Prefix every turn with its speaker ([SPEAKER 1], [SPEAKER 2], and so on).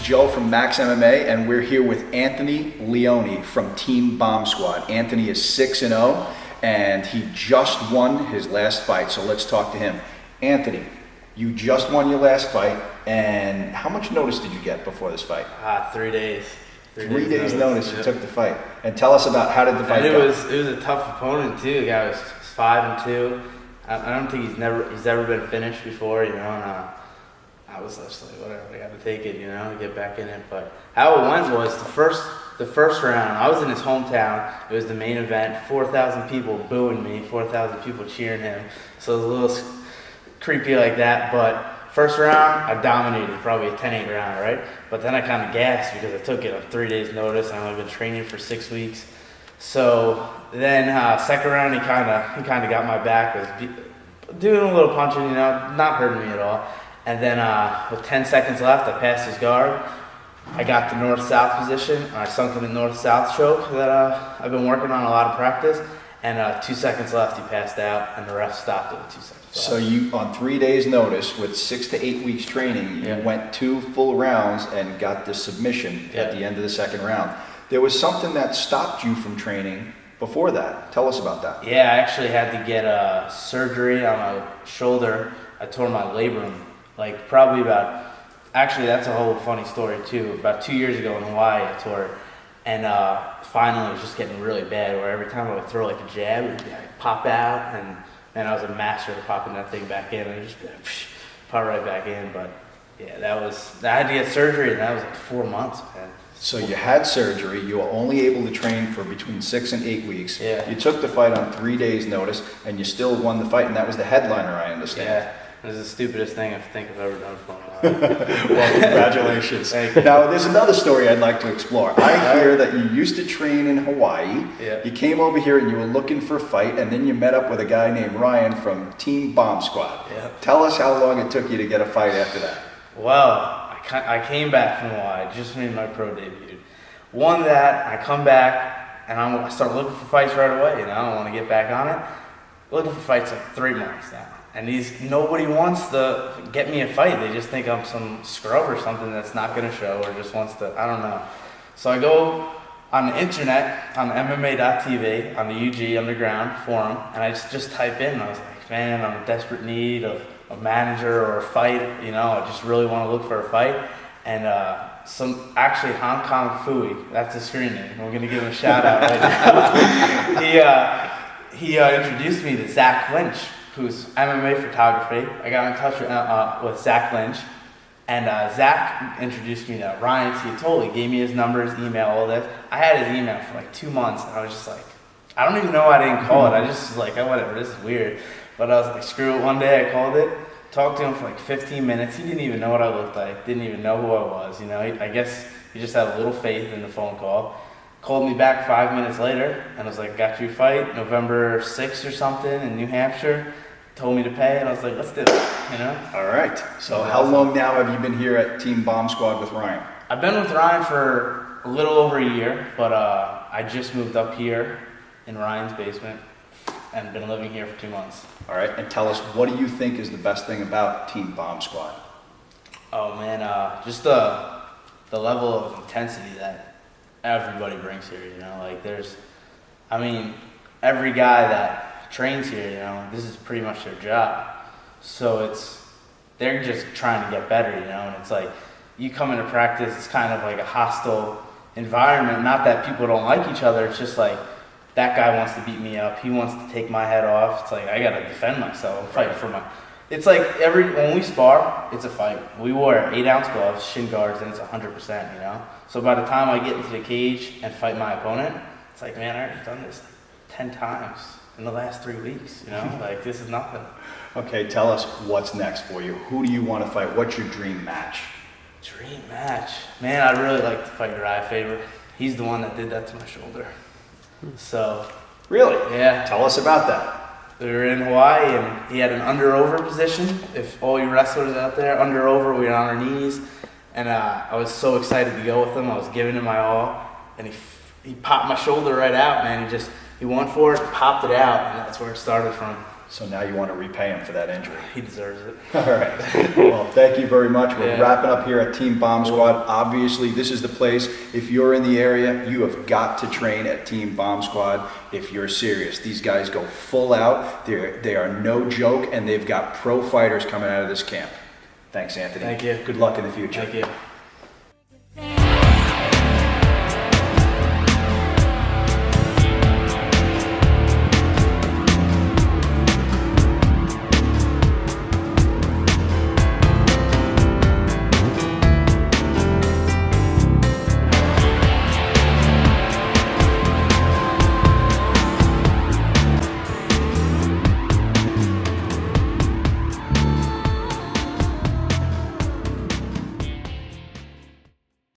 [SPEAKER 1] Joe from Max MMA, and we're here with Anthony Leone from Team Bombsquad. Anthony is 6-0, and he just won his last fight, so let's talk to him. Anthony, you just won your last fight, and how much notice did you get before this fight?
[SPEAKER 2] 3 days.
[SPEAKER 1] 3 days notice you took the fight. And tell us about how did the fight go?
[SPEAKER 2] It was a tough opponent too. The guy was 5-2. I don't think he's ever been finished before, you know, and I was just like, whatever, I got to take it, you know, to get back in it. But how it went was the first round, I was in his hometown. It was the main event, 4,000 people booing me, 4,000 people cheering him. So it was a little creepy like that, but first round, I dominated, probably a 10-8 round, right? But then I kind of gassed because I took it on 3 days notice. I've only been training for 6 weeks. So then second round, he kind of got my back, was doing a little punching, you know, not hurting me at all. And then with 10 seconds left, I passed his guard. I got the north-south position. I sunk in the north-south choke that I've been working on a lot of practice. And 2 seconds left, he passed out, and the ref stopped it with 2 seconds left.
[SPEAKER 1] So you, on 3 days notice, with 6 to 8 weeks training, you went 2 full rounds and got the submission at the end of the second round. There was something that stopped you from training before that. Tell us about that.
[SPEAKER 2] Yeah, I actually had to get surgery on my shoulder. I tore my labrum, like probably actually that's a whole funny story too. About 2 years ago in Hawaii, I tore it. And finally, it was just getting really bad, where every time I would throw like a jab, it would pop out, and I was a master of popping that thing back in, and it would just pop right back in. But yeah, I had to get surgery, and that was like 4 months, man.
[SPEAKER 1] So you had surgery, you were only able to train for between 6 and 8 weeks.
[SPEAKER 2] Yeah.
[SPEAKER 1] You took the fight on 3 days notice, and you still won the fight, and that was the headliner, I understand.
[SPEAKER 2] Yeah. It was the stupidest thing I think I've ever done for a while.
[SPEAKER 1] Well, congratulations. Now, there's another story I'd like to explore. I hear that you used to train in Hawaii.
[SPEAKER 2] Yeah.
[SPEAKER 1] You came over here and you were looking for a fight, and then you met up with a guy named Ryan from Team Bombsquad.
[SPEAKER 2] Yeah.
[SPEAKER 1] Tell us how long it took you to get a fight after that.
[SPEAKER 2] Well, I came back from Hawaii, just made my pro debut. Won that, I come back, and I start looking for fights right away. You know, I want to get back on it. Looking for fights like 3 months now. And nobody wants to get me a fight. They just think I'm some scrub or something that's not going to show, or just wants to, I don't know. So I go on the internet, on MMA.tv, on the UG Underground forum, and I just type in, and I was like, man, I'm in desperate need of a manager or a fight. You know, I just really want to look for a fight. And actually Hong Kong Fooey, that's his screen name. We're going to give him a shout out right now. He introduced me to Zach Lynch, who's MMA photography. I got in touch with Zach Lynch, and Zach introduced me to Ryan Ciatoli, gave me his number, his email, all this. I had his email for like 2 months, and I was just like, I don't even know why I didn't call it. I just was like, oh, whatever, this is weird. But I was like, screw it. One day I called it, talked to him for like 15 minutes. He didn't even know what I looked like, didn't even know who I was. You know, I guess he just had a little faith in the phone call. Called me back 5 minutes later, and was like, got you a fight November 6th or something in New Hampshire. Told me to pay, and I was like, let's do it, you know?
[SPEAKER 1] All right. So how long now have you been here at Team Bombsquad with Ryan?
[SPEAKER 2] I've been with Ryan for a little over a year, but I just moved up here in Ryan's basement and been living here for 2 months.
[SPEAKER 1] All right. And tell us, what do you think is the best thing about Team Bombsquad?
[SPEAKER 2] Oh, man, just the level of intensity that everybody brings here, you know? Like, every guy that trains here, you know, this is pretty much their job. So they're just trying to get better, you know, and it's like, you come into practice, it's kind of like a hostile environment. Not that people don't like each other, it's just like, that guy wants to beat me up, he wants to take my head off. It's like, I gotta defend myself, I'm fighting for it's like when we spar, it's a fight. We wear 8-ounce gloves, shin guards, and it's 100%, you know? So by the time I get into the cage and fight my opponent, it's like, man, I already done this like 10 times in the last 3 weeks, you know? Like, this is nothing.
[SPEAKER 1] Okay, tell us what's next for you. Who do you want to fight? What's your dream match?
[SPEAKER 2] Dream match? Man, I'd really like to fight Uriah Faber. He's the one that did that to my shoulder. So.
[SPEAKER 1] Really?
[SPEAKER 2] Yeah.
[SPEAKER 1] Tell us about that.
[SPEAKER 2] We were in Hawaii, and he had an under-over position. If all you wrestlers out there, under-over, we were on our knees. And I was so excited to go with him. I was giving him my all. And he popped my shoulder right out, man. He went for it, popped it out, and that's where it started from.
[SPEAKER 1] So now you want to repay him for that injury.
[SPEAKER 2] He deserves it.
[SPEAKER 1] All right. Well, thank you very much. We're
[SPEAKER 2] Yeah.
[SPEAKER 1] wrapping up here at Team Bomb Squad. Obviously, this is the place. If you're in the area, you have got to train at Team Bomb Squad if you're serious. These guys go full out. They are no joke, and they've got pro fighters coming out of this camp. Thanks, Anthony.
[SPEAKER 2] Thank you.
[SPEAKER 1] Good luck in the future.
[SPEAKER 2] Thank you.